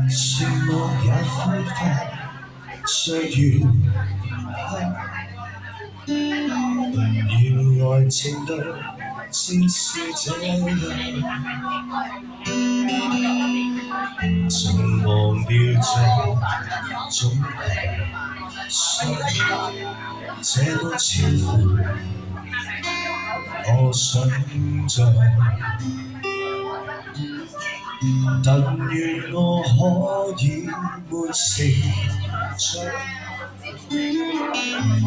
寂寞也揮發，歲月原來情對正是這樣，曾忘掉這種傷，這麼超乎我想像。但願我可以沒成長，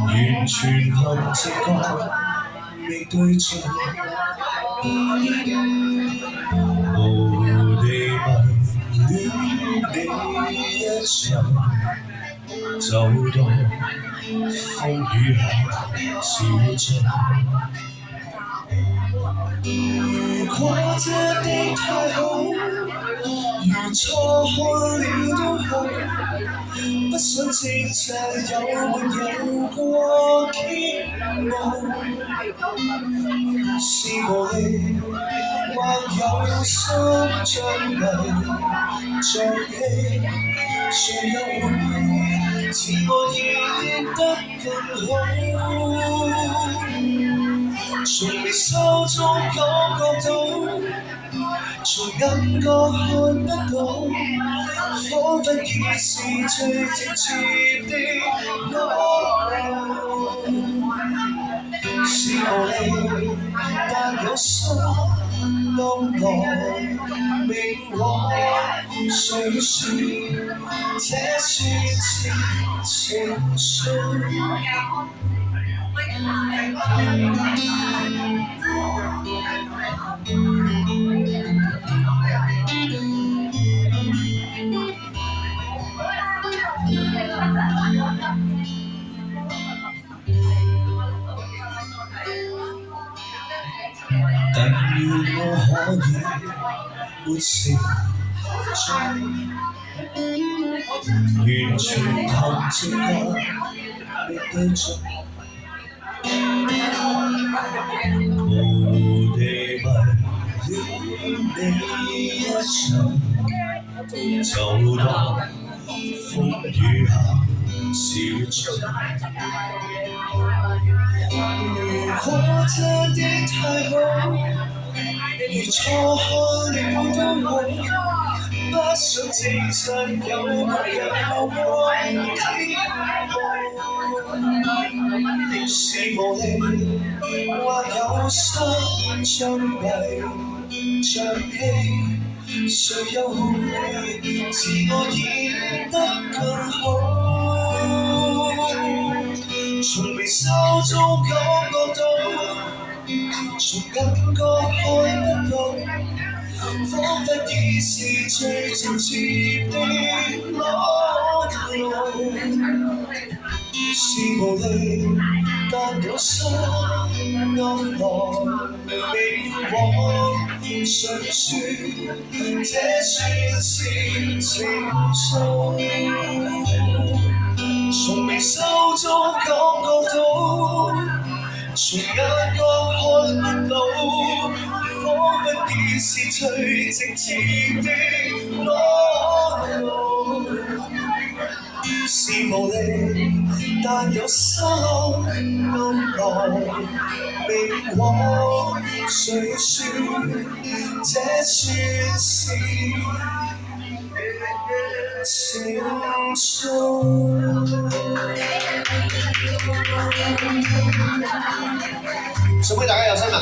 完全憑直覺未對象，無地迷戀你一場，走到風雨下小鎮。如果這的太好，如錯看了都好，不想證實有沒有過傾慕，是無力，或有心像迷像戲，誰又會自我演得更好？從微笑中感覺到，從眼角看得到，彷彿已是最直接的裸露。是無力，但有心暗來明往，誰說這算是情緒？但願我可以沒成長，完全憑直覺未對象，無地迷戀你一場，就當風雨下小鎮。如果真的太好，如錯看了都好，不想證實有沒有過傾慕，是無力，或有心像迷像戲，誰又會自我演得更好？從微笑中感覺到，從感覺看得到，彷彿已是最直接的裸露。是無力，但有心暗來明往，誰說這算是情緒？從微笑中感覺到，從眼角看得到，彷彿已是最直接的裸露。是無力，但有心暗來明往，誰說這算是情緒？送俾大家有新聞。